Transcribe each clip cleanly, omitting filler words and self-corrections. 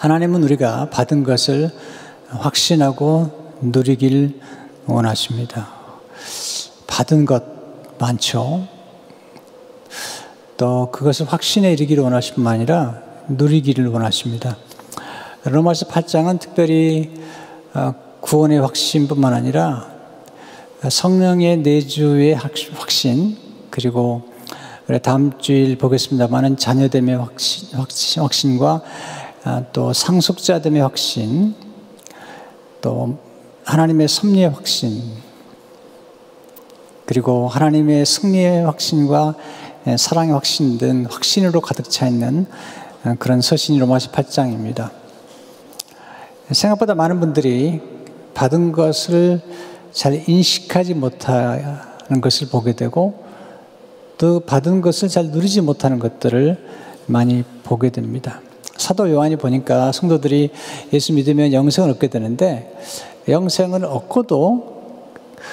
하나님은 우리가 받은 것을 확신하고 누리길 원하십니다. 받은 것 많죠. 또 그것을 확신에 이르기를 원하실 뿐만 아니라 누리기를 원하십니다. 로마서 8장은 특별히 구원의 확신뿐만 아니라 성령의 내주의 확신, 그리고 다음 주일 보겠습니다마는 자녀됨의 확신과 또 상속자됨의 확신, 또 하나님의 섭리의 확신, 그리고 하나님의 승리의 확신과 사랑의 확신 등 확신으로 가득 차 있는 그런 서신이 로마서 8장입니다. 생각보다 많은 분들이 받은 것을 잘 인식하지 못하는 것을 보게 되고, 또 받은 것을 잘 누리지 못하는 것들을 많이 보게 됩니다. 사도 요한이 보니까 성도들이 예수 믿으면 영생을 얻게 되는데, 영생을 얻고도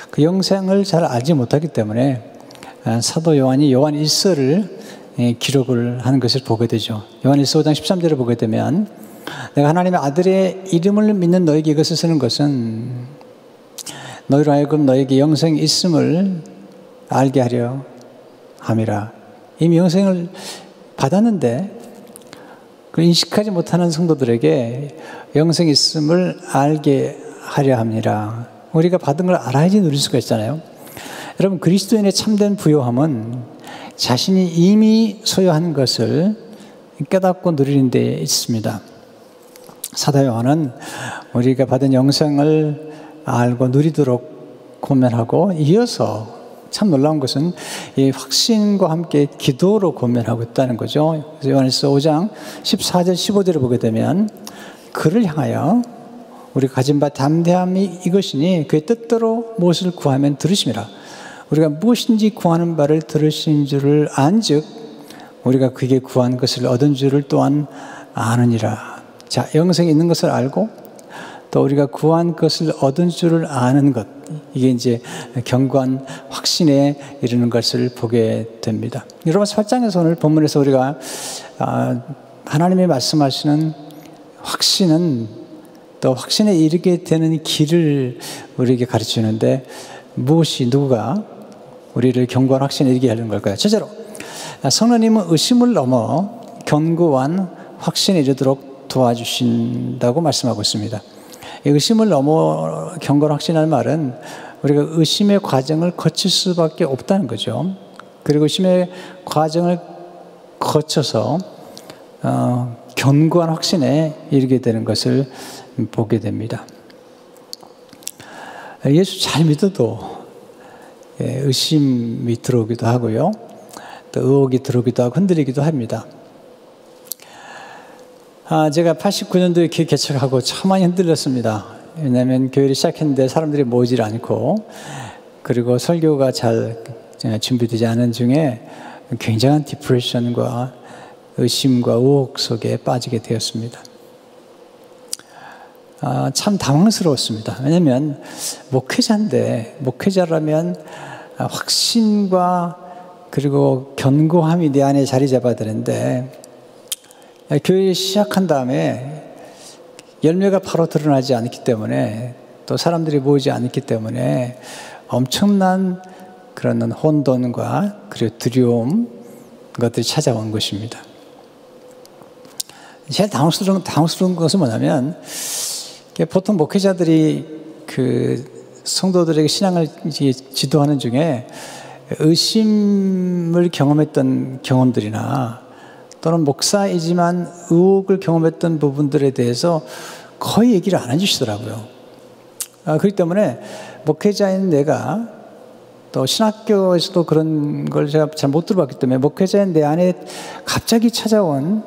그 영생을 잘 알지 못하기 때문에 사도 요한이 요한 1서를 기록을 하는 것을 보게 되죠. 요한 1서 5장 13절을 보게 되면, 내가 하나님의 아들의 이름을 믿는 너에게 이것을 쓰는 것은 너희로 하여금 너에게 영생이 있음을 알게 하려 함이라. 이미 영생을 받았는데 그 인식하지 못하는 성도들에게 영생이 있음을 알게 하려 합니다. 우리가 받은 걸 알아야지 누릴 수가 있잖아요. 여러분, 그리스도인의 참된 부요함은 자신이 이미 소유하는 것을 깨닫고 누리는 데 있습니다. 사도 요한은 우리가 받은 영생을 알고 누리도록 고면하고, 이어서 참 놀라운 것은 이 확신과 함께 기도로 고면하고 있다는 거죠. 그래서 요한일서 5장 14절 15절을 보게 되면, 그를 향하여 우리가 가진 바 담대함이 이것이니 그의 뜻대로 무엇을 구하면 들으심이라. 우리가 무엇인지 구하는 바를 들으신 줄을 안즉 우리가 그에게 구한 것을 얻은 줄을 또한 아느니라. 자, 영생이 있는 것을 알고 또 우리가 구한 것을 얻은 줄을 아는 것, 이게 이제 견고한 확신에 이르는 것을 보게 됩니다. 로마서 8장에서 오늘 본문에서 우리가 하나님이 말씀하시는 확신은 또 확신에 이르게 되는 길을 우리에게 가르치는데, 무엇이, 누가 우리를 견고한 확신에 이르게 하는 걸까요? 첫째로, 성령님은 의심을 넘어 견고한 확신에 이르도록 도와주신다고 말씀하고 있습니다. 의심을 넘어 견고한 확신이라는 말은 우리가 의심의 과정을 거칠 수밖에 없다는 거죠. 그리고 의심의 과정을 거쳐서 견고한 확신에 이르게 되는 것을 보게 됩니다. 예수 잘 믿어도 의심이 들어오기도 하고요, 또 의혹이 들어오기도 하고 흔들리기도 합니다. 제가 89년도에 교회 개척하고 참 많이 흔들렸습니다. 왜냐하면 교회를 시작했는데 사람들이 모이질 않고, 그리고 설교가 잘 준비되지 않은 중에 굉장한 디프레션과 의심과 의혹 속에 빠지게 되었습니다. 참 당황스러웠습니다. 왜냐하면 목회자인데, 목회자라면 확신과 그리고 견고함이 내 안에 자리 잡아야 되는데, 교회 시작한 다음에 열매가 바로 드러나지 않기 때문에, 또 사람들이 모이지 않기 때문에 엄청난 그런 혼돈과 그리고 두려움, 것들이 찾아온 것입니다. 제일 당황스러운 것은 뭐냐면, 보통 목회자들이 그 성도들에게 신앙을 지도하는 중에 의심을 경험했던 경험들이나, 또는 목사이지만 의혹을 경험했던 부분들에 대해서 거의 얘기를 안 해주시더라고요. 그렇기 때문에 목회자인 내가, 또 신학교에서도 그런 걸 제가 잘 못 들어봤기 때문에, 목회자인 내 안에 갑자기 찾아온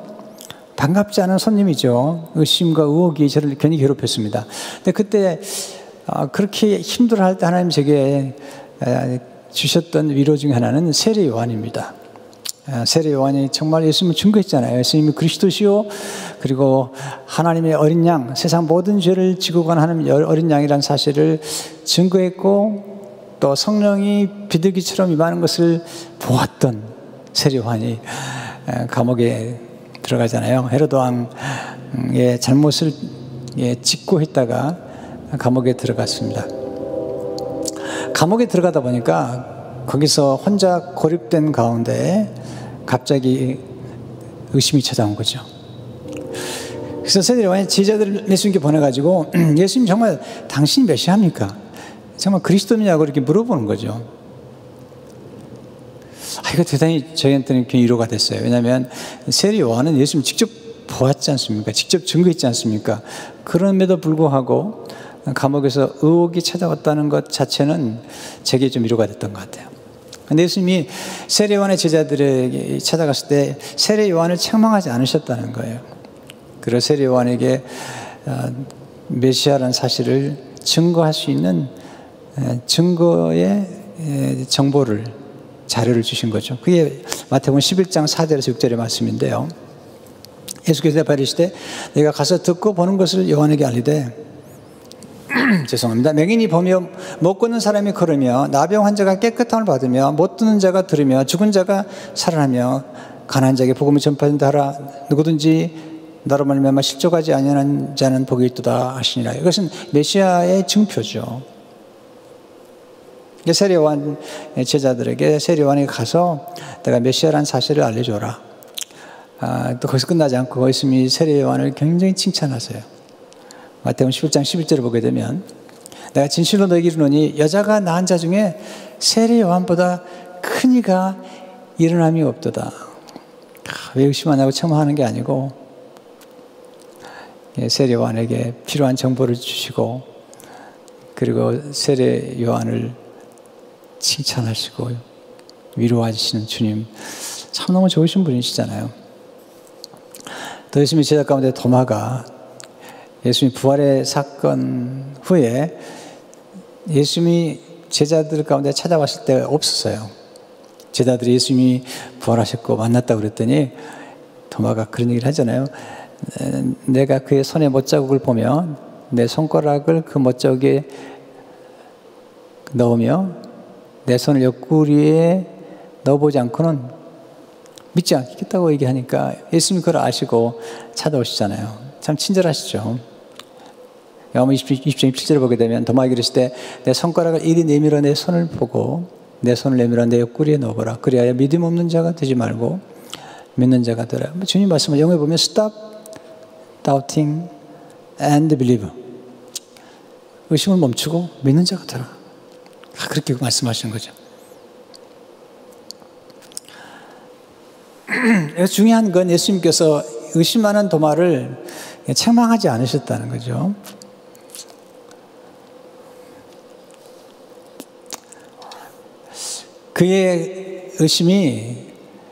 반갑지 않은 손님이죠. 의심과 의혹이 저를 괜히 괴롭혔습니다. 근데 그때 그렇게 힘들어할 때 하나님 제게 주셨던 위로 중에 하나는 세례 요한입니다. 세례 요한이 정말 예수님을 증거했잖아요. 예수님이 그리스도시요, 그리고 하나님의 어린 양, 세상 모든 죄를 지고 간 하나님의 어린 양이라는 사실을 증거했고, 또 성령이 비둘기처럼 임하는 것을 보았던 세례 요한이 감옥에 들어가잖아요. 헤로드 왕의 잘못을 직고했다가 감옥에 들어갔습니다. 감옥에 들어가다 보니까 거기서 혼자 고립된 가운데 갑자기 의심이 찾아온 거죠. 그래서 세례 요한이 제자들을 예수님께 보내가지고 예수님 정말 당신이 메시아입니까? 정말 그리스도냐고 이렇게 물어보는 거죠. 이거 대단히 저희한테는 위로가 됐어요. 왜냐하면 세례 요한은 예수님 직접 보았지 않습니까? 직접 증거했지 않습니까? 그럼에도 불구하고 감옥에서 의혹이 찾아왔다는 것 자체는 제게 좀 위로가 됐던 것 같아요. 근데 예수님이 세례 요한의 제자들에게 찾아갔을 때 세례 요한을 책망하지 않으셨다는 거예요. 그래서 세례 요한에게 메시아라는 사실을 증거할 수 있는 증거의 정보를, 자료를 주신 거죠. 그게 마태복음 11장 4절에서 6절의 말씀인데요. 예수께서 대답하시되 내가 가서 듣고 보는 것을 요한에게 알리되 죄송합니다. 맹인이 보며 못 걷는 사람이 걸으며 나병 환자가 깨끗함을 받으며 못 듣는 자가 들으며 죽은 자가 살아나며 가난한 자에게 복음을 전파한다 하라. 누구든지 나로 말미암아 실족하지 아니하는 자는 복이 있도다 하시니라. 이것은 메시아의 증표죠. 세례 요한 제자들에게 세례 요한에게 가서 내가 메시아라는 사실을 알려줘라. 또 거기서 끝나지 않고 예수님이 세례 요한을 굉장히 칭찬하세요. 마태복음 11장 11절을 보게 되면 내가 진실로 너에게 이르노니 여자가 낳은 자 중에 세례 요한보다 큰 이가 일어남이 없도다. 왜 의심 안 하고 책망하는 게 아니고 세례 요한에게 필요한 정보를 주시고 그리고 세례 요한을 칭찬하시고 위로하시는 주님 참 너무 좋으신 분이시잖아요. 또 예수님의 제자 가운데 도마가 예수님 부활의 사건 후에 예수님이 제자들 가운데 찾아왔을 때 없었어요. 제자들이 예수님이 부활하셨고 만났다고 그랬더니 도마가 그런 얘기를 하잖아요. 내가 그의 손에 못자국을 보며 내 손가락을 그 못자국에 넣으며 내 손을 옆구리에 넣어보지 않고는 믿지 않겠다고 얘기하니까 예수님이 그걸 아시고 찾아오시잖아요. 참 친절하시죠. 요한복음 20장 27절을 보게 되면 도마에게 이르시되 내 손가락을 이리 내밀어 내 손을 보고 내 손을 내밀어 내 옆구리에 넣어보라. 그리하여 믿음 없는 자가 되지 말고 믿는 자가 되라. 주님 말씀을 영어에 보면 stop doubting and believe. 의심을 멈추고 믿는 자가 되라. 그렇게 말씀하시는 거죠. 중요한 건 예수님께서 의심하는 도마를 책망하지 않으셨다는 거죠. 그의 의심이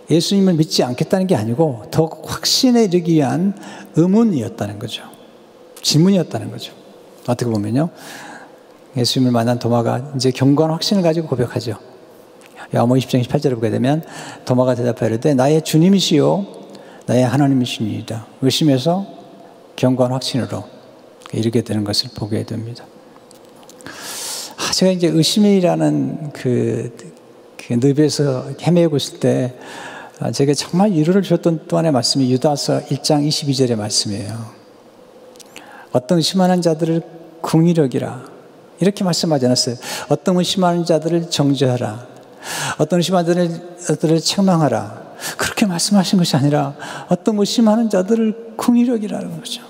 예수님을 믿지 않겠다는 게 아니고 더욱 확신에 이르기 위한 의문이었다는 거죠. 질문이었다는 거죠. 어떻게 보면요. 예수님을 만난 도마가 이제 견고한 확신을 가지고 고백하죠. 요한복음 20장 28절을 보게 되면 도마가 대답하되 나의 주님이시요 나의 하나님이시니이다. 의심에서 견고한 확신으로 이르게 되는 것을 보게 됩니다. 제가 이제 의심이라는 그 늪에서 헤매고 있을 때 제게 정말 위로를 주셨던 또 하나의 말씀이 유다서 1장 22절의 말씀이에요. 어떤 의심하는 자들을 긍휼히 이렇게 말씀하지 않았어요. 어떤 의심하는 자들을 정죄하라. 어떤 의심하는 자들을 책망하라. 그렇게 말씀하신 것이 아니라 어떤 의심하는 자들을 긍휼히 여기라는 거죠.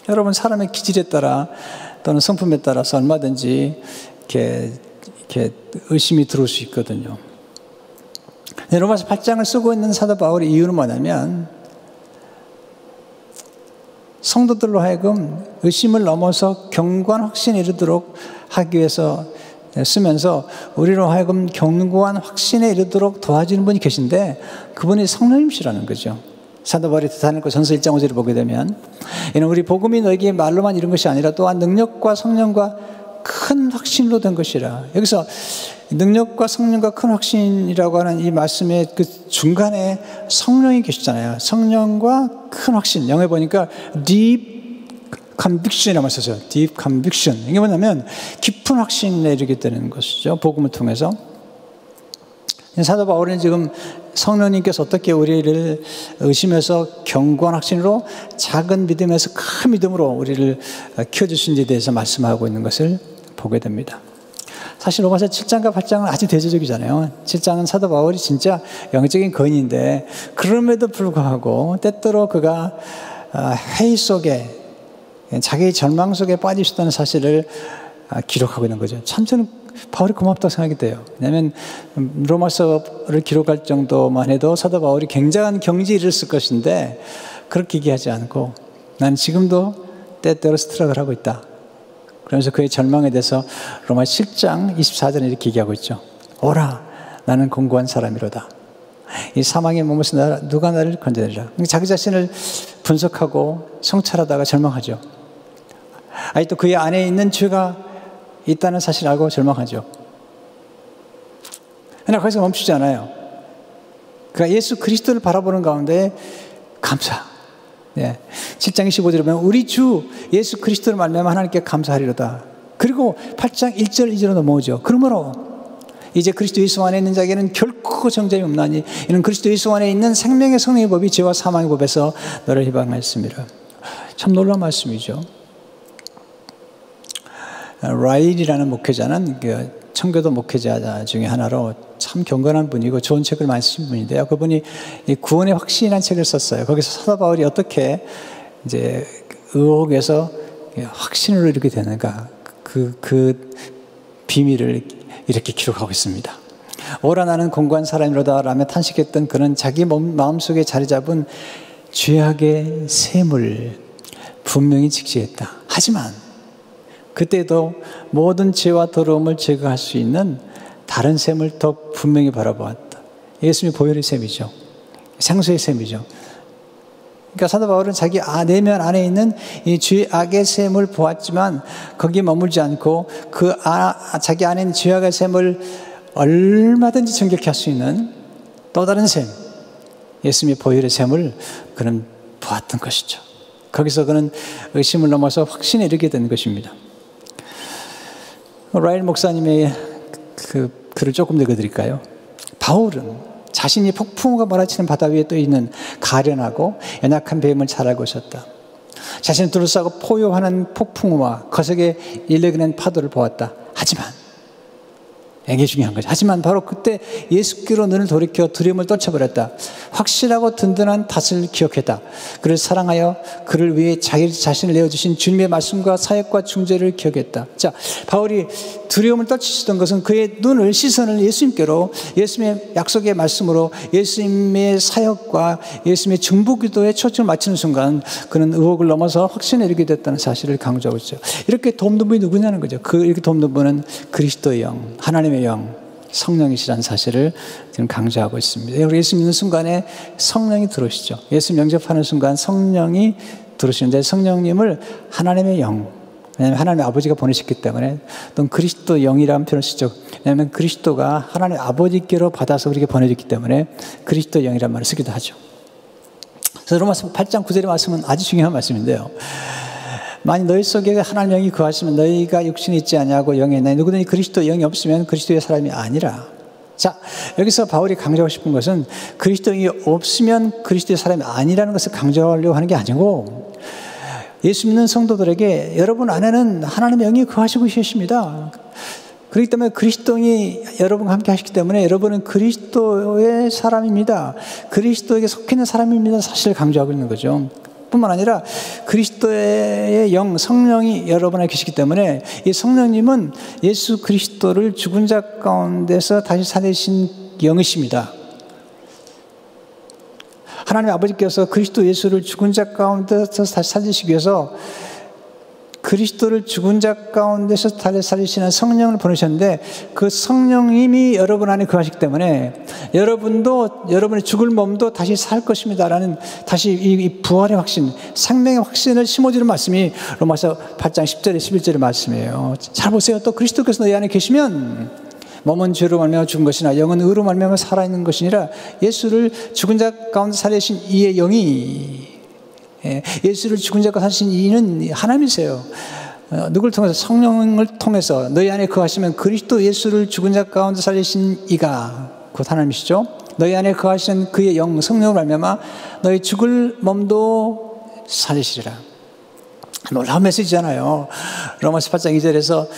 여러분 사람의 기질에 따라 또는 성품에 따라서 얼마든지 이렇게 의심이 들어올 수 있거든요. 로마서 8장을 쓰고 있는 사도 바울의 이유는 뭐냐면 성도들로 하여금 의심을 넘어서 견고한 확신에 이르도록 하기 위해서 쓰면서 우리로 하여금 견고한 확신에 이르도록 도와주는 분이 계신데 그분이 성령님이시라는 거죠. 사도 바울이 대사로니가 전서 1장 5절을 보게 되면 이는 우리 복음이 너에게 말로만 이룬 것이 아니라 또한 능력과 성령과 큰 확신으로 된 것이라. 여기서 능력과 성령과 큰 확신이라고 하는 이 말씀의 그 중간에 성령이 계시잖아요. 성령과 큰 확신. 영어에 보니까 deep conviction이라고 썼어요. deep conviction. 이게 뭐냐면 깊은 확신에 이르게 되는 것이죠. 복음을 통해서. 사도 바울은 지금 성령님께서 어떻게 우리를 의심해서 견고한 확신으로 작은 믿음에서 큰 믿음으로 우리를 키워주신지에 대해서 말씀하고 있는 것을 보게 됩니다. 사실 로마서 7장과 8장은 아주 대조적이잖아요. 7장은 사도 바울이 진짜 영적인 거인인데 그럼에도 불구하고 때때로 그가 회의 속에 자기의 절망 속에 빠질 수 있다는 사실을 기록하고 있는 거죠. 참 저는 바울이 고맙다고 생각이 돼요. 왜냐하면 로마서를 기록할 정도만 해도 사도 바울이 굉장한 경지에 이르렀을 것인데 그렇게 얘기하지 않고 난 지금도 때때로 스트럭을 하고 있다. 그러면서 그의 절망에 대해서 로마 7장 24절에 이렇게 얘기하고 있죠. 오라 나는 공고한 사람이로다. 이 사망의 몸에서 누가 나를 건져내리라. 자기 자신을 분석하고 성찰하다가 절망하죠. 아니 또 그의 안에 있는 죄가 있다는 사실을 알고 절망하죠. 그러나 거기서 멈추지 않아요. 그러니까 예수 그리스도를 바라보는 가운데 감사. 7장 25절에 보면 우리 주 예수 그리스도를 말미암아 하나님께 감사하리로다. 그리고 8장 1절 2절로 넘어오죠. 그러므로 이제 그리스도 예수 안에 있는 자에게는 결코 정죄함이 없나니 이는 그리스도 예수 안에 있는 생명의 성령의 법이 죄와 사망의 법에서 너를 해방하였습니다. 참 놀라운 말씀이죠. 라일이라는 목회자는 청교도 목회자 중에 하나로 참 경건한 분이고 좋은 책을 많이 쓰신 분인데요. 그분이 구원의 확신이라는 책을 썼어요. 거기서 사도 바울이 어떻게 이제 의혹에서 확신으로 이렇게 되는가 그 비밀을 이렇게 기록하고 있습니다. 오라 나는 공고한 사람이로다 라며 탄식했던 그는 자기 마음속에 자리 잡은 죄악의 셈을 분명히 직시했다. 하지만 그때도 모든 죄와 더러움을 제거할 수 있는 다른 셈을 더 분명히 바라보았다. 예수님이 보혈의 셈이죠. 생수의 셈이죠. 그러니까 사도 바울은 자기 내면 안에 있는 이 죄악의 셈을 보았지만 거기에 머물지 않고 자기 안에 있는 죄악의 셈을 얼마든지 정결케 할 수 있는 또 다른 셈, 예수님의 보혈의 셈을 그는 보았던 것이죠. 거기서 그는 의심을 넘어서 확신에 이르게 된 것입니다. 라일 목사님의 그 글을 조금 읽어드릴까요? 바울은 자신이 폭풍우가 몰아치는 바다 위에 떠 있는 가련하고 연약한 뱀을 잘 알고 있었다. 자신을 둘러싸고 포효하는 폭풍우와 거세게 일렉이는 파도를 보았다. 하지만 이게 중요한 거죠. 하지만 바로 그때 예수께로 눈을 돌이켜 두려움을 떨쳐버렸다. 확실하고 든든한 탓을 기억했다. 그를 사랑하여 그를 위해 자기 자신을 내어주신 주님의 말씀과 사역과 중재를 기억했다. 자, 바울이 두려움을 떨치시던 것은 그의 시선을 예수님께로, 예수님의 약속의 말씀으로, 예수님의 사역과 예수님의 중보기도에 초점을 맞추는 순간 그는 의혹을 넘어서 확신에 이르게 됐다는 사실을 강조하고 있죠. 이렇게 돕는 분이 누구냐는 거죠. 이렇게 돕는 분은 그리스도의 영, 하나님의 영, 성령이시라는 사실을 지금 강조하고 있습니다. 예수 믿는 순간에 성령이 들어오시죠. 예수 영접하는 순간 성령이 들어오시는데 성령님을 하나님의 영, 왜냐하면 하나님의 아버지가 보내셨기 때문에, 또는 그리스도 영이라는 표현을 쓰죠. 왜냐하면 그리스도가 하나님 아버지께로 받아서 우리에게 보내졌기 때문에 그리스도 영이라는 말을 쓰기도 하죠. 그래서 로마서 8장 9절의 말씀은 아주 중요한 말씀인데요. 만일 너희 속에 하나님 영이 거하시면 너희가 육신이 있지 아니하고 영이 있나니 누구든지 그리스도 영이 없으면 그리스도의 사람이 아니라. 자, 여기서 바울이 강조하고 싶은 것은 그리스도 영이 없으면 그리스도의 사람이 아니라는 것을 강조하려고 하는 게 아니고, 예수 믿는 성도들에게 여러분 안에는 하나님의 영이 거하시고 계십니다. 그렇기 때문에 그리스도 영이 여러분과 함께 하시기 때문에 여러분은 그리스도의 사람입니다. 그리스도에게 속해 있는 사람입니다. 사실을 강조하고 있는 거죠. 뿐만 아니라 그리스도의 영, 성령이 여러분 안에 계시기 때문에 이 성령님은 예수 그리스도를 죽은 자 가운데서 다시 살리신 영이십니다. 하나님 아버지께서 그리스도 예수를 죽은 자 가운데서 다시 살리시기 위해서 그리스도를 죽은 자 가운데서 다시 살리시는 성령을 보내셨는데, 그 성령님이 여러분 안에 거하시기 때문에 여러분도 여러분의 죽을 몸도 다시 살 것입니다라는, 다시 이 부활의 확신, 생명의 확신을 심어주는 말씀이 로마서 8장 10절에 11절의 말씀이에요. 잘 보세요. 또 그리스도께서 너희 안에 계시면 몸은 죄로 말미암아 죽은 것이나 영은 의로 말미암아 살아있는 것이니라. 예수를 죽은 자 가운데 살리신 이의 영이, 예수를 죽은 자 가운데 살리신 이는 하나님이세요. 누구를 통해서? 성령을 통해서 너희 안에 거하시면 그리스도 예수를 죽은 자 가운데 살리신 이가 곧 하나님이시죠. 너희 안에 거하시는 그의 영 성령으로 말미암아 너희 죽을 몸도 살리시리라. 놀라운 메시지잖아요. 로마서 8장 2절에서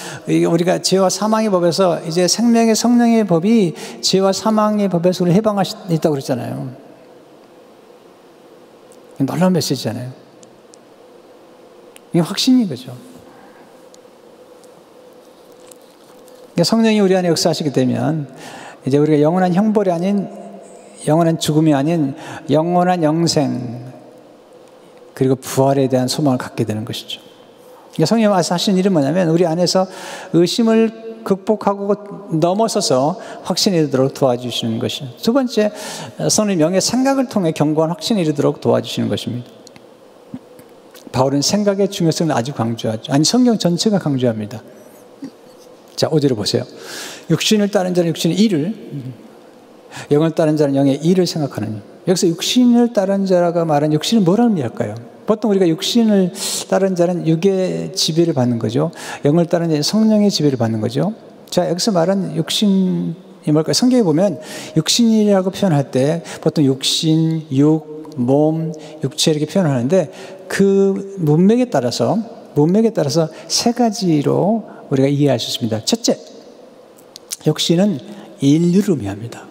우리가 죄와 사망의 법에서 이제 생명의 성령의 법이 죄와 사망의 법에서 우리를 해방할 수 있다고 그랬잖아요. 놀라운 메시지잖아요. 이게 확신인 거죠. 성령이 우리 안에 역사하시게 되면 이제 우리가 영원한 형벌이 아닌, 영원한 죽음이 아닌 영원한 영생 그리고 부활에 대한 소망을 갖게 되는 것이죠. 성령이 와서 하시는 일은 뭐냐면 우리 안에서 의심을 극복하고 넘어서서 확신에 이르도록 도와주시는 것이죠. 두 번째, 성령이 영의 생각을 통해 견고한 확신에 이르도록 도와주시는 것입니다. 바울은 생각의 중요성을 아주 강조하죠. 아니, 성경 전체가 강조합니다. 자, 5절을 보세요. 육신을 따른 자는 육신의 일을, 영을 따른 자는 영의 일을 생각하느니. 여기서 육신을 따른 자가 말하는 육신은 뭐라는 의미일까요? 보통 우리가 육신을 따른 자는 육의 지배를 받는 거죠. 영을 따른 자는 성령의 지배를 받는 거죠. 자, 여기서 말하는 육신이 뭘까요? 성경에 보면 육신이라고 표현할 때 보통 육신, 육, 몸, 육체 이렇게 표현하는데 그 문맥에 따라서 세 가지로 우리가 이해할 수 있습니다. 첫째, 육신은 인류를 의미합니다.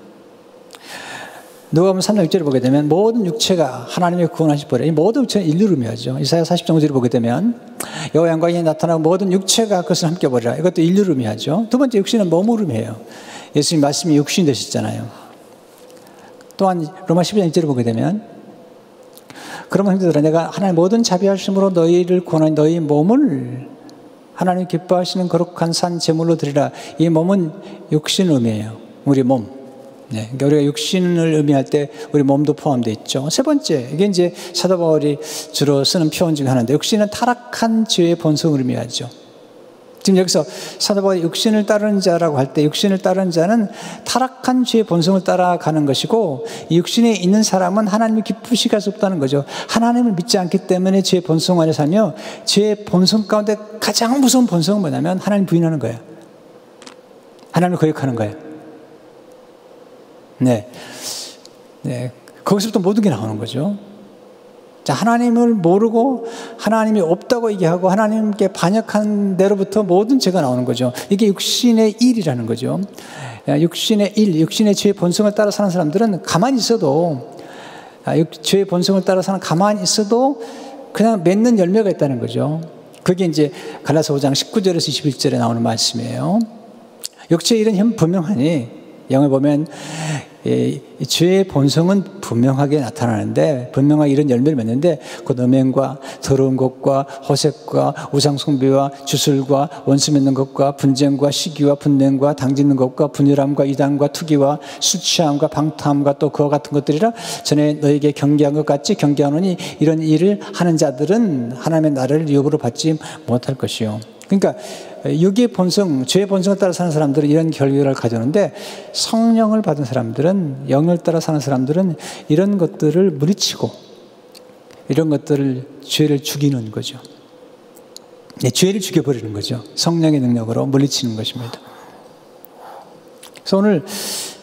누가복음 3장 6절을 보게 되면 모든 육체가 하나님의 구원하신 보라. 이 모든 육체는 인류를 의미하죠. 이사야 40장 5절을 보게 되면 여호와의 영광이 나타나고 모든 육체가 그것을 함께 보리라. 이것도 인류를 의미하죠. 두 번째, 육신은 몸을 의미해요. 예수님 말씀이 육신 되셨잖아요. 또한 로마 12장 1절을 보게 되면 그러면 형제들아, 내가 하나님의 모든 자비하심으로 너희를 구원하니 너희 몸을 하나님 기뻐하시는 거룩한 산 제물로 드리라. 이 몸은 육신을 의미해요. 우리 몸. 네, 그러니까 우리가 육신을 의미할 때 우리 몸도 포함되어 있죠. 세 번째, 이게 이제 사도 바울이 주로 쓰는 표현 중에 하나인데, 육신은 타락한 죄의 본성을 의미하죠. 지금 여기서 사도 바울이 육신을 따르는 자라고 할 때, 육신을 따르는 자는 타락한 죄의 본성을 따라가는 것이고, 이 육신에 있는 사람은 하나님이 기쁘시게 할 수 없다는 거죠. 하나님을 믿지 않기 때문에 죄의 본성 안에 살며, 죄의 본성 가운데 가장 무서운 본성은 뭐냐면 하나님 부인하는 거예요. 하나님을 거역하는 거예요. 네. 거기서부터 모든 게 나오는 거죠. 자, 하나님을 모르고 하나님이 없다고 얘기하고 하나님께 반역한 데로부터 모든 죄가 나오는 거죠. 이게 육신의 일이라는 거죠. 육신의 일, 육신의 죄의 본성을 따라 사는 사람들은 가만히 있어도, 죄의 본성을 따라 사는 가만히 있어도 그냥 맺는 열매가 있다는 거죠. 그게 이제 갈라서 5장 19절에서 21절에 나오는 말씀이에요. 육체의 일은 분명하니, 영을 보면 죄의 본성은 분명하게 나타나는데, 분명하게 이런 열매를 맺는데, 곧 음행과 더러운 것과 호색과 우상숭배와 주술과 원수 맺는 것과 분쟁과 시기와 분냉과 당짓는 것과 분열함과 이단과 투기와 수치함과 방탕함과 또 그와 같은 것들이라. 전에 너에게 경계한 것 같이 경계하노니 이런 일을 하는 자들은 하나님의 나라를 유업으로 받지 못할 것이요. 그러니까 육의 본성, 죄의 본성을 따라 사는 사람들은 이런 결과를 가져오는데, 성령을 받은 사람들은, 영을 따라 사는 사람들은 이런 것들을 물리치고 이런 것들을, 죄를 죽이는 거죠. 네, 죄를 죽여버리는 거죠. 성령의 능력으로 물리치는 것입니다. 그래서 오늘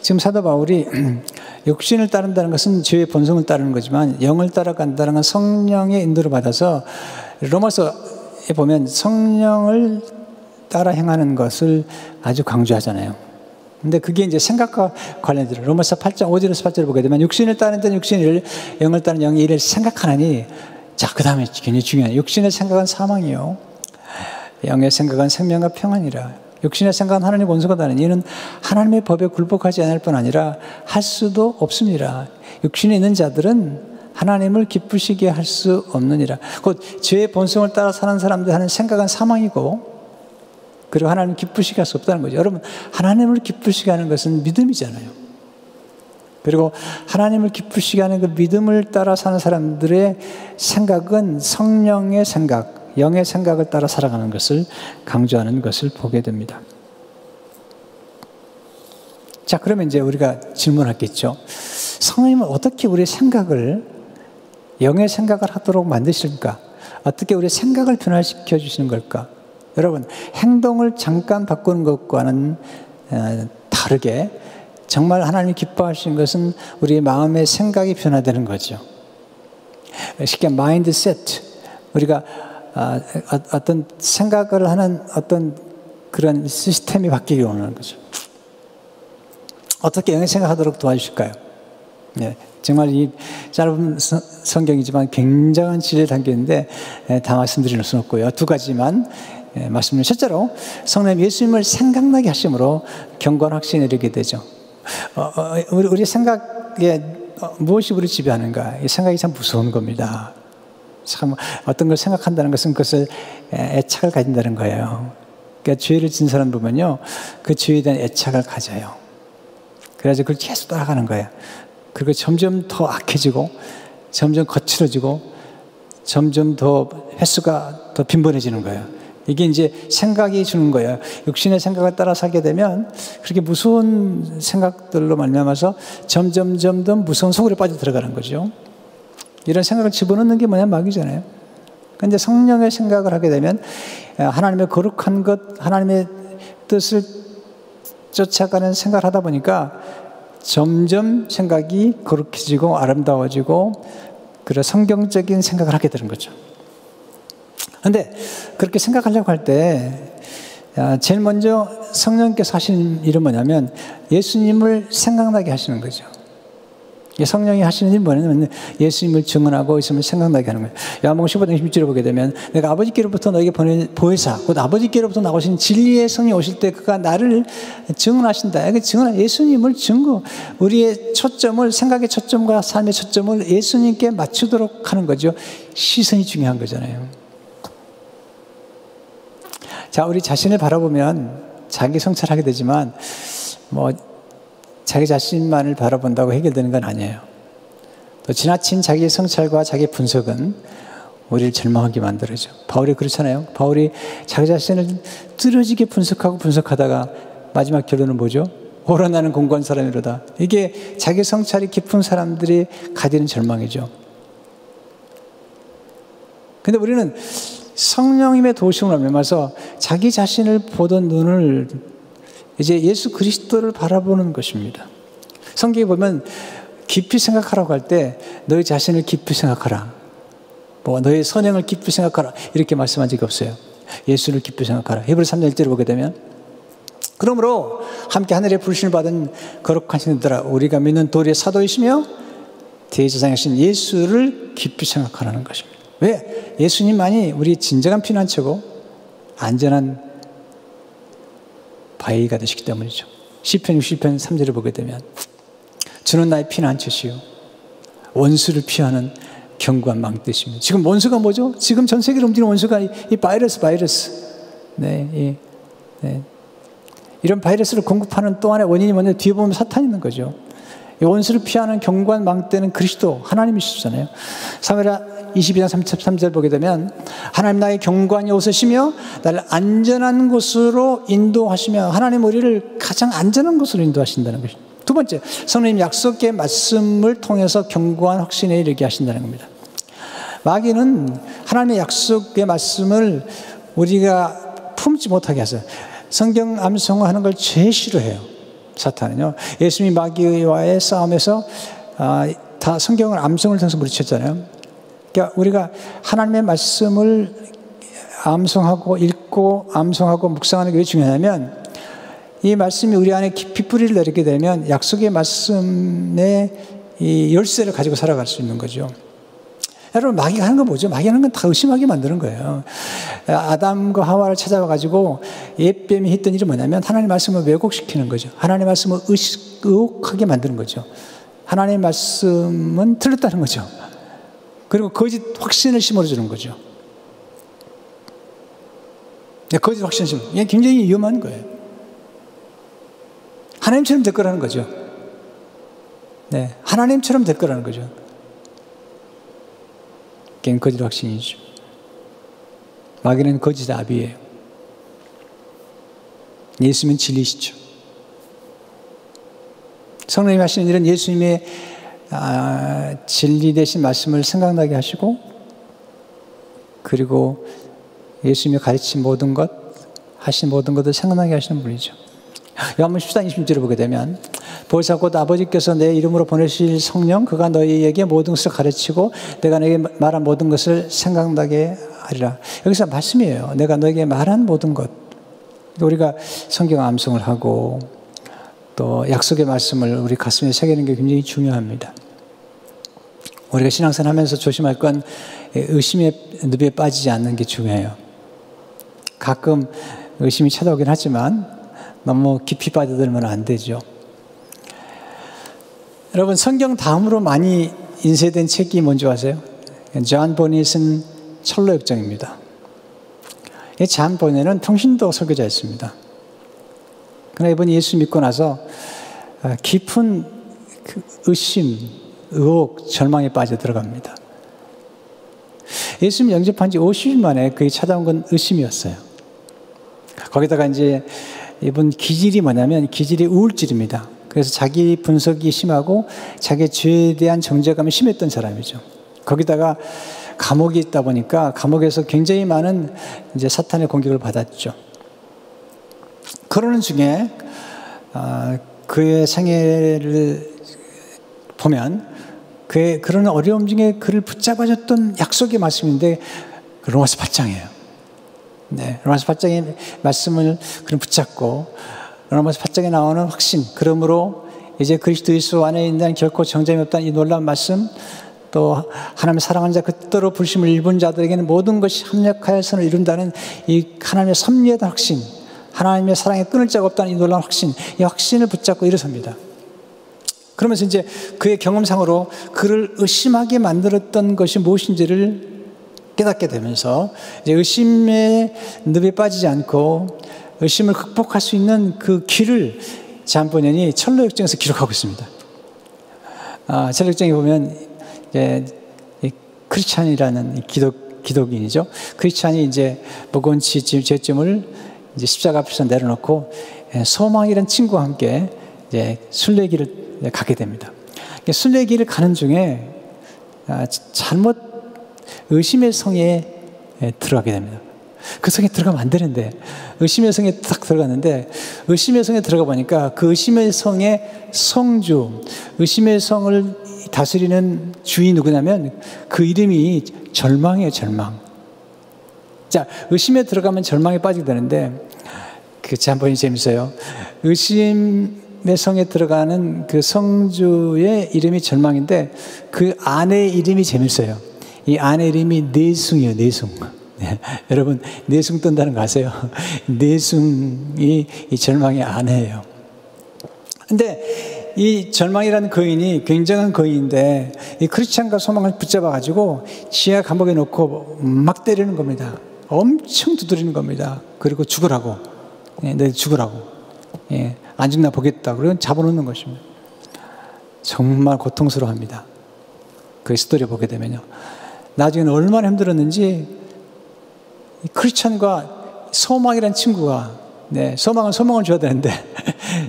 지금 사도 바울이 육신을 따른다는 것은 죄의 본성을 따르는 거지만, 영을 따라간다는 건 성령의 인도를 받아서, 로마서에 보면 성령을 따라 행하는 것을 아주 강조하잖아요. 근데 그게 이제 생각과 관련돼요. 로마서 8장 5절에서 8절을 보게 되면 육신을 따르는 자는 육신의 일을, 영을 따르는 영의 일을 생각하나니, 자, 그 다음에 굉장히 중요한, 육신의 생각은 사망이요, 영의 생각은 생명과 평안이라. 육신의 생각은 하나님의 본성이다는 이는 하나님의 법에 굴복하지 않을 뿐 아니라 할 수도 없습니다. 육신에 있는 자들은 하나님을 기쁘시게 할 수 없느니라. 곧 죄의 본성을 따라 사는 사람들 하는 생각은 사망이고, 그리고 하나님을 기쁘시게 할 수 없다는 거죠. 여러분, 하나님을 기쁘시게 하는 것은 믿음이잖아요. 그리고 하나님을 기쁘시게 하는 그 믿음을 따라 사는 사람들의 생각은 성령의 생각, 영의 생각을 따라 살아가는 것을 강조하는 것을 보게 됩니다. 자, 그러면 이제 우리가 질문하겠죠. 성령님은 어떻게 우리의 생각을, 영의 생각을 하도록 만드실까? 어떻게 우리의 생각을 변화시켜 주시는 걸까? 여러분, 행동을 잠깐 바꾸는 것과는 다르게 정말 하나님이 기뻐하시는 것은 우리의 마음의 생각이 변화되는 거죠. 쉽게 마인드셋, 우리가 어떤 생각을 하는 어떤 그런 시스템이 바뀌기 원하는 거죠. 어떻게 영의 생각하도록 도와주실까요? 네, 정말 이 짧은 성경이지만 굉장한 진리에 담겼는데 다 말씀드릴 수는 없고요. 두 가지만 말씀드리면, 첫째로 성령 예수님을 생각나게 하심으로 경건 확신에 이르게 되죠. 우리 생각에 무엇이 우리 지배하는가? 이 생각이 참 무서운 겁니다. 참 어떤 걸 생각한다는 것은 그것을 애착을 가진다는 거예요. 그러니까 죄를 진 사람 보면요, 그 죄에 대한 애착을 가져요. 그래서 그걸 계속 따라가는 거예요. 그리고 점점 더 악해지고, 점점 거칠어지고, 점점 더 횟수가 더 빈번해지는 거예요. 이게 이제 생각이 주는 거예요. 육신의 생각을 따라 살게 되면 그렇게 무서운 생각들로 말미암아서 점점 더 무서운 속으로 빠져 들어가는 거죠. 이런 생각을 집어넣는 게 뭐냐? 마귀잖아요. 그런데 성령의 생각을 하게 되면 하나님의 거룩한 것, 하나님의 뜻을 쫓아가는 생각을 하다 보니까 점점 생각이 거룩해지고 아름다워지고, 그런 성경적인 생각을 하게 되는 거죠. 그런데 그렇게 생각하려고 할 때 제일 먼저 성령께서 하시는 일은 뭐냐면 예수님을 생각나게 하시는 거죠. 성령이 하시는 일은 뭐냐면 예수님을 증언하고 예수님을 생각나게 하는 거예요. 요한복음 15장 16절을 보게 되면 내가 아버지께로부터 너에게 보낸 보혜사, 곧 아버지께로부터 나오신 진리의 성령이 오실 때 그가 나를 증언하신다. 증언, 예수님을 증거, 우리의 초점을, 생각의 초점과 삶의 초점을 예수님께 맞추도록 하는 거죠. 시선이 중요한 거잖아요. 자, 우리 자신을 바라보면 자기 성찰하게 되지만 자기 자신만을 바라본다고 해결되는 건 아니에요. 또 지나친 자기 성찰과 자기 분석은 우리를 절망하게 만들어죠. 바울이 그렇잖아요. 바울이 자기 자신을 뚫어지게 분석하다가 마지막 결론은 뭐죠? 오라 나는 공고한 사람이로다. 이게 자기 성찰이 깊은 사람들이 가지는 절망이죠. 근데 우리는 성령님의 도우심을 얻으면서 자기 자신을 보던 눈을 이제 예수 그리스도를 바라보는 것입니다. 성경에 보면 깊이 생각하라고 할 때 너희 자신을 깊이 생각하라, 너의 선행을 깊이 생각하라, 이렇게 말씀한 적이 없어요. 예수를 깊이 생각하라. 히브리서 3장 1절을 보게 되면, 그러므로 함께 하늘의 부르심을 받은 거룩한 신들아, 우리가 믿는 도리의 사도이시며 대제사장이신 예수를 깊이 생각하라는 것입니다. 왜? 예수님만이 우리 진정한 피난처고 안전한 바위가 되시기 때문이죠. 시편 60편 3절을 보게 되면 주는 나의 피난처시요 원수를 피하는 견고한 망대십니다. 지금 원수가 뭐죠? 지금 전 세계를 움직이는 원수가 이 바이러스. 네, 이런 바이러스를 공급하는 또 하나의 원인이 뭐냐? 뒤에 보면 사탄이 있는 거죠. 이 원수를 피하는 견고한 망대는 그리스도, 하나님이시잖아요. 사무엘하 22장 33절 보게 되면 하나님 나의 경관이 오시며 나를 안전한 곳으로 인도하시며, 하나님 우리를 가장 안전한 곳으로 인도하신다는 것입니다. 두 번째, 성령님 약속의 말씀을 통해서 견고한 확신에 이르게 하신다는 겁니다. 마귀는 하나님의 약속의 말씀을 우리가 품지 못하게 하세요. 성경 암송하는 걸 제일 싫어해요. 사탄은요. 예수님이 마귀와의 싸움에서 다 성경을 암송을 통해서 물리쳤잖아요. 그러니까 우리가 하나님의 말씀을 암송하고 읽고 암송하고 묵상하는 게 왜 중요하냐면, 이 말씀이 우리 안에 깊이 뿌리를 내리게 되면 약속의 말씀의 이 열쇠를 가지고 살아갈 수 있는 거죠. 여러분, 마귀가 하는 건 뭐죠? 마귀가 하는 건 다 의심하게 만드는 거예요. 아담과 하와를 찾아와가지고 옛뱀이 했던 일이 뭐냐면 하나님의 말씀을 왜곡시키는 거죠. 하나님의 말씀을 의혹하게 만드는 거죠. 하나님의 말씀은 틀렸다는 거죠. 그리고 거짓 확신을 심어주는 거죠. 거짓 확신을 심어. 이게 굉장히 위험한 거예요. 하나님처럼 될 거라는 거죠. 네, 하나님처럼 될 거라는 거죠. 그게 거짓 확신이죠. 마귀는 거짓 아비예요. 예수님은 진리시죠. 성령님이 하시는 일은 예수님의 진리 되신 말씀을 생각나게 하시고, 그리고 예수님이 가르친 모든 것, 하신 모든 것을 생각나게 하시는 분이죠. 요한복음 14장 20절을 보게 되면 보혜사 곧 아버지께서 내 이름으로 보내실 성령 그가 너희에게 모든 것을 가르치고 내가 너에게 말한 모든 것을 생각나게 하리라. 여기서 말씀이에요. 내가 너에게 말한 모든 것. 우리가 성경 암송을 하고 또 약속의 말씀을 우리 가슴에 새기는 게 굉장히 중요합니다. 우리가 신앙생활 하면서 조심할 건 의심의 늪에 빠지지 않는 게 중요해요. 가끔 의심이 찾아오긴 하지만 너무 깊이 빠져들면 안 되죠. 여러분, 성경 다음으로 많이 인쇄된 책이 뭔지 아세요? 존 보닛은 철로역정입니다. 이 존 보닛은 평신도 설교자였습니다. 그러나 이번에 예수 믿고 나서 깊은 의심, 의혹, 절망에 빠져 들어갑니다. 예수님 영접한 지 50일 만에 그게 찾아온 건 의심이었어요. 거기다가 이제 이분 기질이 뭐냐면 기질이 우울질입니다. 그래서 자기 분석이 심하고 자기 죄에 대한 정죄감이 심했던 사람이죠. 거기다가 감옥에 있다 보니까 감옥에서 굉장히 많은 이제 사탄의 공격을 받았죠. 그러는 중에 그의 생애를 보면 그의 그런 어려움 중에 그를 붙잡아줬던 약속의 말씀인데 로마서 8장이에요. 네, 로마서 8장의 말씀을 그는 붙잡고 로마서 8장에 나오는 확신, 그러므로 이제 그리스도 예수 안에 있는 결코 정죄함이 없다는 이 놀라운 말씀, 또 하나님의 사랑하는 자 그 뜻대로 부르심을 입은 자들에게는 모든 것이 합력하여서는 이룬다는 이 하나님의 섭리의 확신, 하나님의 사랑에 끊을 자가 없다는 이 놀라운 확신, 이 확신을 붙잡고 일어섭니다. 그러면서 이제 그의 경험상으로 그를 의심하게 만들었던 것이 무엇인지를 깨닫게 되면서 이제 의심의 늪에 빠지지 않고 의심을 극복할 수 있는 그 길을 존 보닛이 철로역정에서 기록하고 있습니다. 철로역정에 보면 이제 크리스찬이라는 기독인이죠. 크리스찬이 이제 무거운 죄짐을 이제 십자가 앞에서 내려놓고 소망이라는 친구와 함께 이제 순례길을 가게 됩니다. 순례길을 가는 중에 잘못 의심의 성에 들어가게 됩니다. 그 성에 들어가면 안 되는데 의심의 성에 딱 들어갔는데 의심의 성에 들어가 보니까 그 의심의 성의 성주, 의심의 성을 다스리는 주인이 누구냐면 그 이름이 절망이에요. 절망. 자, 의심에 들어가면 절망에 빠지게 되는데 그 참 보니 재밌어요. 의심의 성에 들어가는 그 성주의 이름이 절망인데 그 아내의 이름이 재밌어요. 이 아내 이름이 내숭이에요. 내숭. 네. 여러분 내숭 뜬다는 거 아세요? 내숭이 이 절망의 아내예요. 근데 이 절망이라는 거인이 굉장한 거인인데 이 크리스찬과 소망을 붙잡아가지고 지하 감옥에 놓고 막 때리는 겁니다. 엄청 두드리는 겁니다. 그리고 죽으라고. 네, 죽으라고. 예, 안 죽나 보겠다. 그러면 잡아놓는 것입니다. 정말 고통스러워합니다. 그 스토리 보게 되면요. 나중에는 얼마나 힘들었는지 이 크리스찬과 소망이라는 친구가 소망은 소망을 줘야 되는데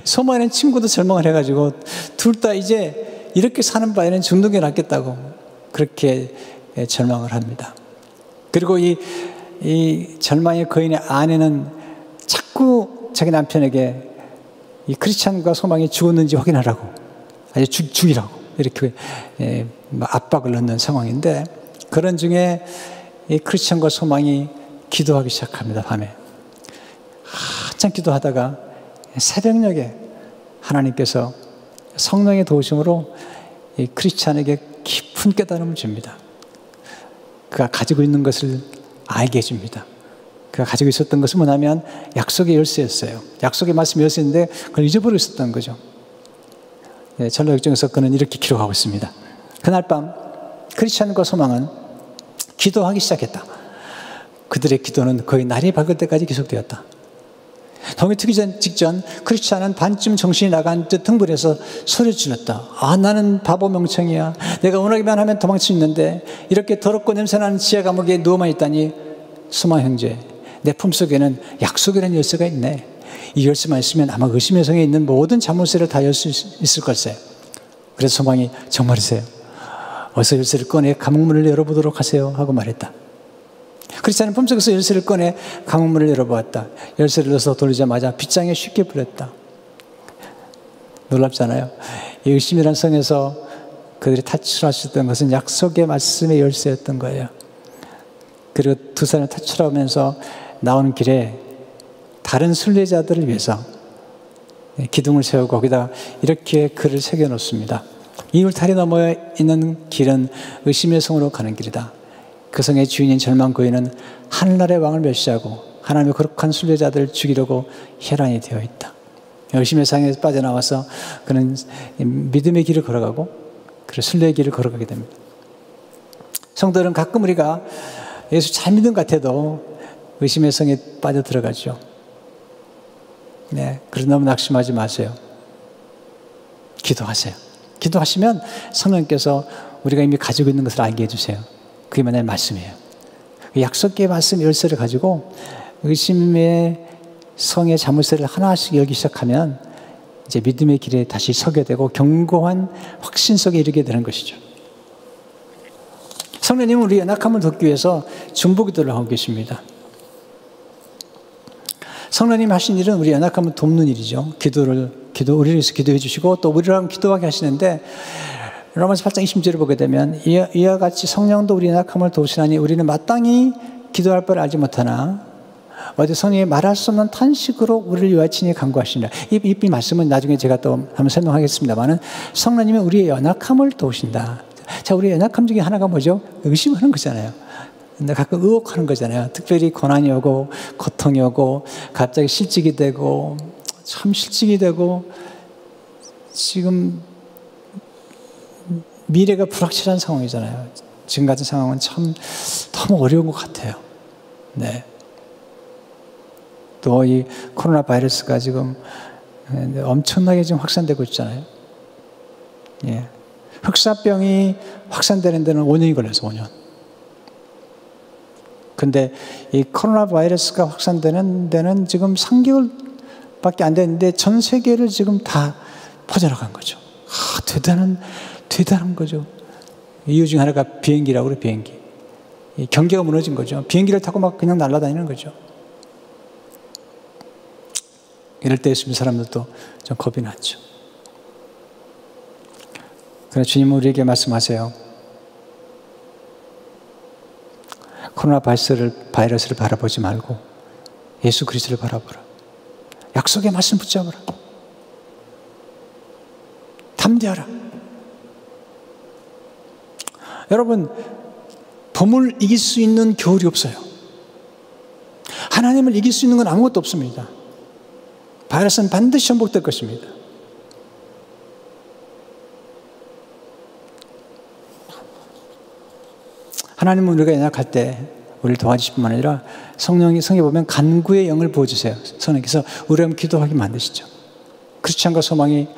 소망이라는 친구도 절망을 해가지고 둘 다 이제 이렇게 사는 바에는 죽는 게 낫겠다고 그렇게 절망을 합니다. 그리고 이 절망의 거인의 아내는 자꾸 자기 남편에게 이 크리스찬과 소망이 죽었는지 확인하라고 아주 죽이라고 이렇게 압박을 넣는 상황인데 그런 중에 이 크리스찬과 소망이 기도하기 시작합니다. 밤에 한참 기도하다가 새벽녘에 하나님께서 성령의 도우심으로 이 크리스찬에게 깊은 깨달음을 줍니다. 그가 가지고 있는 것을 알게 해줍니다. 그가 가지고 있었던 것은 뭐냐면 약속의 열쇠였어요. 약속의 말씀 열쇠인데 그걸 잊어버리고 있었던 거죠. 철로역정에서 그는 이렇게 기록하고 있습니다. 그날 밤 크리스찬과 소망은 기도하기 시작했다. 그들의 기도는 거의 날이 밝을 때까지 계속되었다. 동이 트기 직전 크리스찬은 반쯤 정신이 나간 듯 흥분해서 소리 질렀다. 나는 바보 멍청이야. 내가 원하기만 하면 도망칠 수 있는데 이렇게 더럽고 냄새나는 지하 감옥에 누워만 있다니. 소망 형제, 내 품속에는 약속이라는 열쇠가 있네. 이 열쇠만 있으면 아마 의심의 성에 있는 모든 자물쇠를 다 열 수 있을 걸세. 그래서 소망이 정말이세요? 어서 열쇠를 꺼내 감옥문을 열어보도록 하세요 하고 말했다. 크리스찬은 품속에서 열쇠를 꺼내 감옥문을 열어보았다. 열쇠를 넣어서 돌리자마자 빗장에 쉽게 풀렸다. 놀랍잖아요. 이 의심이라는 성에서 그들이 탈출할 수 있던 것은 약속의 말씀의 열쇠였던 거예요. 그리고 두 사람이 탈출하면서 나오는 길에 다른 순례자들을 위해서 기둥을 세우고 거기다 이렇게 글을 새겨놓습니다. 이 울타리 너머에 있는 길은 의심의 성으로 가는 길이다. 그 성의 주인인 절망 거인은 하늘나라의 왕을 멸시하고 하나님의 거룩한 순례자들을 죽이려고 혈안이 되어 있다. 의심의 상에서 빠져나와서 그는 믿음의 길을 걸어가고 그리고 순례의 길을 걸어가게 됩니다. 성도들은 가끔 우리가 예수 잘 믿은 것 같아도 의심의 성에 빠져 들어가죠. 네, 그래서 너무 낙심하지 마세요. 기도하세요. 기도하시면 성령께서 우리가 이미 가지고 있는 것을 알게 해주세요. 그게 만약에 말씀이에요. 약속의 말씀 열쇠를 가지고 의심의 성의 자물쇠를 하나씩 열기 시작하면 이제 믿음의 길에 다시 서게 되고 견고한 확신 속에 이르게 되는 것이죠. 성령님은 우리 연약함을 돕기 위해서 중보기도를 하고 계십니다. 성령님이 하신 일은 우리 연약함을 돕는 일이죠. 우리를 위해서 기도해 주시고 또 우리랑 기도하게 하시는데 로마서 8장 20절을 보게 되면 이와 같이 성령도 우리 연약함을 도우시나니 우리는 마땅히 기도할 바를 알지 못하나 어디 성령이 말할 수 없는 탄식으로 우리를 위하여 친히 간구하시니라. 이 말씀은 나중에 제가 또 한번 설명하겠습니다만은 성령님이 우리의 연약함을 도우신다. 자, 우리의 연약함 중에 하나가 뭐죠? 의심하는 거잖아요. 근데 가끔 의혹하는 거잖아요. 특별히 고난이 오고 고통이 오고 갑자기 실직이 되고 참 실직이 되고 지금 미래가 불확실한 상황이잖아요. 지금 같은 상황은 참 너무 어려운 것 같아요. 네. 또 이 코로나 바이러스가 지금 엄청나게 지금 확산되고 있잖아요. 예. 흑사병이 확산되는 데는 5년이 걸려서 5년. 근데 이 코로나 바이러스가 확산되는 데는 지금 3개월밖에 안 됐는데 전 세계를 지금 다 퍼져나간 거죠. 대단한 거죠. 이유 중 하나가 비행기라고 그래요, 비행기. 이 경계가 무너진 거죠. 비행기를 타고 막 그냥 날아다니는 거죠. 이럴 때 예수 믿는 사람들도 좀 겁이 났죠. 그러나 주님은 우리에게 말씀하세요. 코로나 바이러스를 바라보지 말고 예수 그리스도를 바라보라. 약속의 말씀 붙잡으라. 담대하라. 여러분, 봄을 이길 수 있는 겨울이 없어요. 하나님을 이길 수 있는 건 아무것도 없습니다. 바이러스는 반드시 정복될 것입니다. 하나님은 우리가 연약할 때 우리를 도와주실 뿐만 아니라 성령이 성에 보면 간구의 영을 부어주세요. 성령께서 우리를 기도하게 만드시죠. 크리스찬과 소망이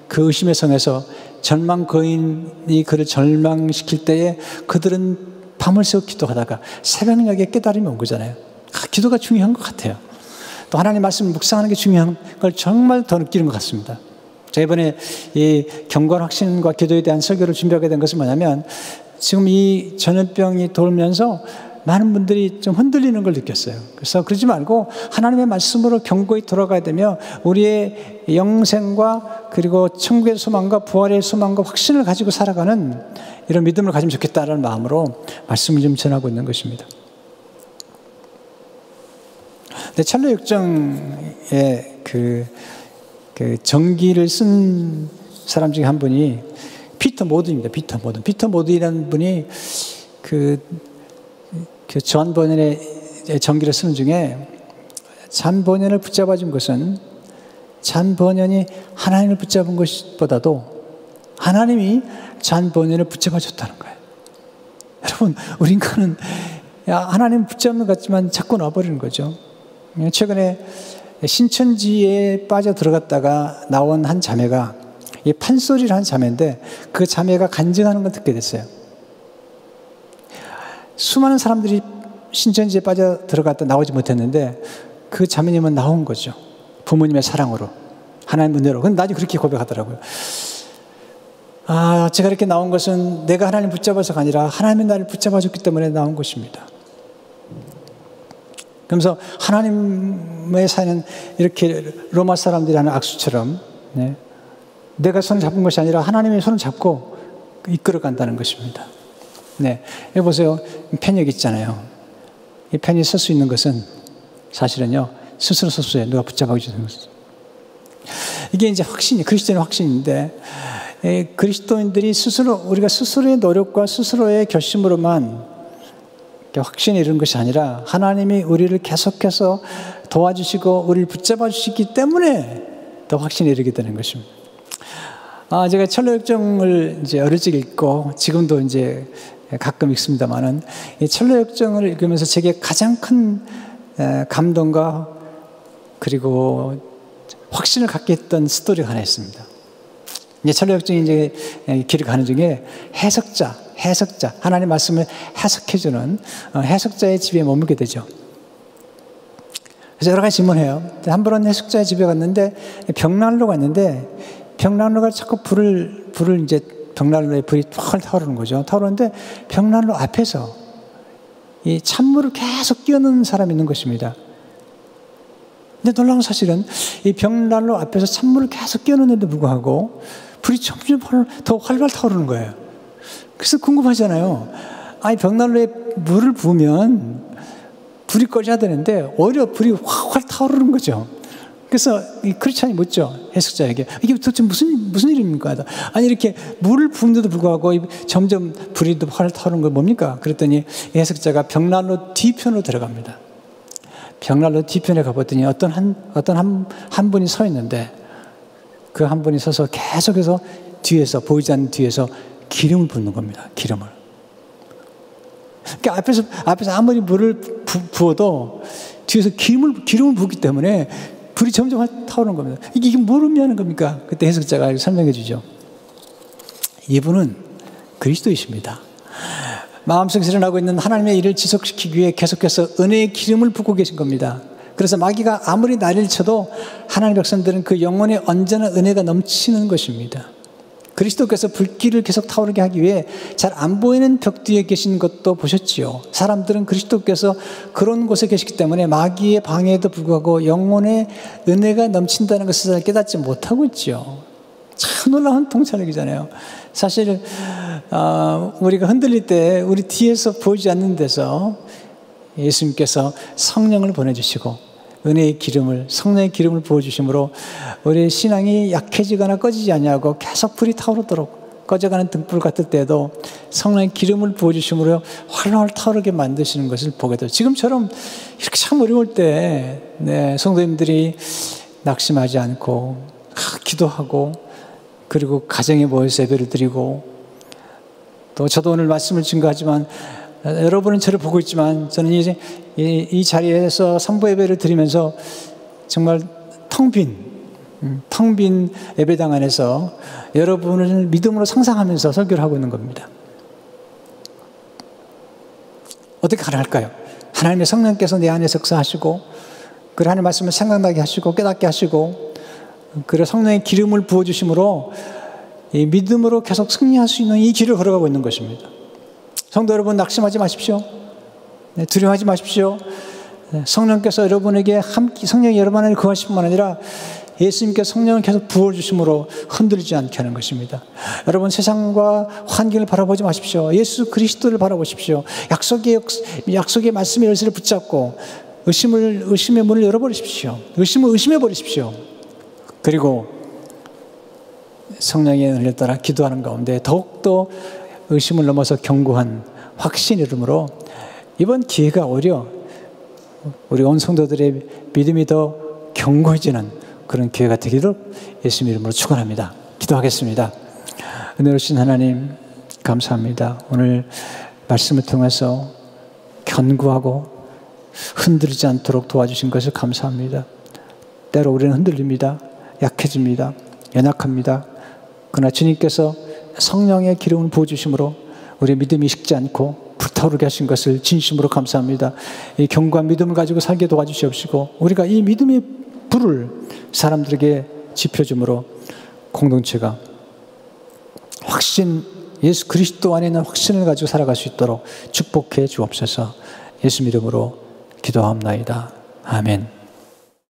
그 의심의 성에서 절망 거인이 그를 절망시킬 때에 그들은 밤을 새워 기도하다가 새벽녘에 깨달음이 온 거잖아요. 기도가 중요한 것 같아요. 또 하나님 말씀을 묵상하는 게 중요한 걸 정말 더 느끼는 것 같습니다. 제가 이번에 이 경건 확신과 기도에 대한 설교를 준비하게 된 것은 뭐냐면 지금 이 전염병이 돌면서 많은 분들이 좀 흔들리는 걸 느꼈어요. 그래서 그러지 말고 하나님의 말씀으로 견고히 돌아가야 되며 우리의 영생과 그리고 천국의 소망과 부활의 소망과 확신을 가지고 살아가는 이런 믿음을 가지면 좋겠다라는 마음으로 말씀을 좀 전하고 있는 것입니다. 근데 찰로 역정의 그 전기를 쓴 사람 중에 한 분이 피터 모든입니다. 피터 모든이라는 분이 그 존 버년의 전기를 쓰는 중에 존 버년을 붙잡아 준 것은 존 버년이 하나님을 붙잡은 것보다도 하나님이 존 버년을 붙잡아 줬다는 거예요. 여러분, 우리 인간은 하나님 붙잡는 것 같지만 자꾸 놔버리는 거죠. 최근에 신천지에 빠져 들어갔다가 나온 한 자매가 이 판소리를 한 자매인데 그 자매가 간증하는 걸 듣게 됐어요. 수많은 사람들이 신천지에 빠져 들어갔다 나오지 못했는데 그 자매님은 나온 거죠. 부모님의 사랑으로, 하나님 은혜로. 근데 나중에 그렇게 고백하더라고요. 제가 이렇게 나온 것은 내가 하나님 붙잡아서가 아니라 하나님이 나를 붙잡아줬기 때문에 나온 것입니다. 그러면서 하나님의 사는 이렇게 로마 사람들이 하는 악수처럼 내가 손을 잡은 것이 아니라 하나님의 손을 잡고 이끌어 간다는 것입니다. 네, 여기 보세요. 펜 여기 있잖아요. 이 펜이 쓸 수 있는 것은 사실은요, 스스로 쓸 수 있어요. 누가 붙잡아 주는 것은. 이게 이제 확신이, 그리스도인의 확신인데, 그리스도인들이 스스로, 우리가 스스로의 노력과 스스로의 결심으로만 확신이 이런 것이 아니라 하나님이 우리를 계속해서 도와주시고 우리를 붙잡아 주시기 때문에 더 확신이 이르게 되는 것입니다. 제가 철로역정을 이제 어릴 적 읽고 지금도 이제 가끔 읽습니다만은 이 철로역정을 읽으면서 제게 가장 큰 감동과 그리고 확신을 갖게 했던 스토리가 하나 있습니다. 이제 철로역정이 이제 길을 가는 중에 해석자, 하나님의 말씀을 해석해주는 해석자의 집에 머물게 되죠. 그래서 여러 가지 질문해요. 한 번은 해석자의 집에 갔는데 벽난로가 있는데 벽난로가 자꾸 불을 이제 벽난로에 불이 펄 타오르는 거죠. 타오르는데 벽난로 앞에서 이 찬물을 계속 끼얹는 사람이 있는 것입니다. 근데 놀라운 사실은 이 벽난로 앞에서 찬물을 계속 끼얹는데도 불구하고 불이 점점 더 활발 타오르는 거예요. 그래서 궁금하잖아요. 아니, 벽난로에 물을 부으면 불이 꺼져야 되는데 오히려 불이 확 타오르는 거죠. 그래서 이 크리스찬이 묻죠. 해석자에게. 이게 도대체 무슨 일입니까? 아니, 이렇게 물을 부은데도 불구하고 점점 불이 활 타오르는 거 뭡니까? 그랬더니 이 해석자가 벽난로 뒤편으로 들어갑니다. 벽난로 뒤편에 가봤더니 어떤 한 분이 서 있는데 그 한 분이 서서 계속해서 뒤에서, 보이지 않는 뒤에서 기름을 붓는 겁니다. 기름을. 그러니까 앞에서 아무리 물을 부어도 뒤에서 기름을 붓기 때문에 불이 점점 타오르는 겁니다. 이게 뭘 의미하는 겁니까? 그때 해석자가 설명해 주죠. 이분은 그리스도이십니다. 마음속에 일어나고 있는 하나님의 일을 지속시키기 위해 계속해서 은혜의 기름을 붓고 계신 겁니다. 그래서 마귀가 아무리 난리를 쳐도 하나님의 백성들은 그 영혼에 언제나 은혜가 넘치는 것입니다. 그리스도께서 불길을 계속 타오르게 하기 위해 잘 안 보이는 벽 뒤에 계신 것도 보셨지요. 사람들은 그리스도께서 그런 곳에 계시기 때문에 마귀의 방해에도 불구하고 영혼의 은혜가 넘친다는 것을 깨닫지 못하고 있죠. 참 놀라운 통찰력이잖아요. 사실 우리가 흔들릴 때 우리 뒤에서 보이지 않는 데서 예수님께서 성령을 보내주시고 은혜의 기름을, 성령의 기름을 부어주심으로 우리의 신앙이 약해지거나 꺼지지 아니하고 계속 불이 타오르도록, 꺼져가는 등불 같을 때도 성령의 기름을 부어주심으로 활활 타오르게 만드시는 것을 보게 돼요. 지금처럼 이렇게 참 어려울 때 성도님들이 낙심하지 않고 기도하고 그리고 가정에 모여서 예배를 드리고, 또 저도 오늘 말씀을 증거하지만 여러분은 저를 보고 있지만 저는 이제 이 자리에서 선부 예배를 드리면서 정말 텅 빈 예배당 안에서 여러분을 믿음으로 상상하면서 설교를 하고 있는 겁니다. 어떻게 가능할까요? 하나님의 성령께서 내 안에 역사하시고 그 하나님의 말씀을 생각나게 하시고 깨닫게 하시고 그 성령의 기름을 부어주심으로 이 믿음으로 계속 승리할 수 있는 이 길을 걸어가고 있는 것입니다. 성도 여러분, 낙심하지 마십시오. 두려워하지 마십시오. 성령께서 여러분에게 성령이 여러분 안에 거하실 뿐만 아니라 예수님께 성령을 계속 부어주심으로 흔들리지 않게 하는 것입니다. 여러분, 세상과 환경을 바라보지 마십시오. 예수 그리스도를 바라보십시오. 약속의 말씀의 열쇠를 붙잡고 의심의 문을 열어버리십시오. 의심을 의심해버리십시오. 그리고 성령의 은혜를 따라 기도하는 가운데 더욱더 의심을 넘어서 견고한 확신 이름으로 이번 기회가 오히려 우리 온 성도들의 믿음이 더 견고해지는 그런 기회가 되기를 예수님 이름으로 축원합니다. 기도하겠습니다. 은혜로우신 하나님, 감사합니다. 오늘 말씀을 통해서 견고하고 흔들리지 않도록 도와주신 것을 감사합니다. 때로 우리는 흔들립니다. 약해집니다. 연약합니다. 그러나 주님께서 성령의 기름을 부어주심으로 우리의 믿음이 식지 않고 불타오르게 하신 것을 진심으로 감사합니다. 이 견고한 믿음을 가지고 살게 도와주시옵시고 우리가 이 믿음의 불을 사람들에게 지펴줌으로 공동체가 예수 그리스도 안에 있는 확신을 가지고 살아갈 수 있도록 축복해 주옵소서. 예수 이름으로 기도하옵나이다. 아멘.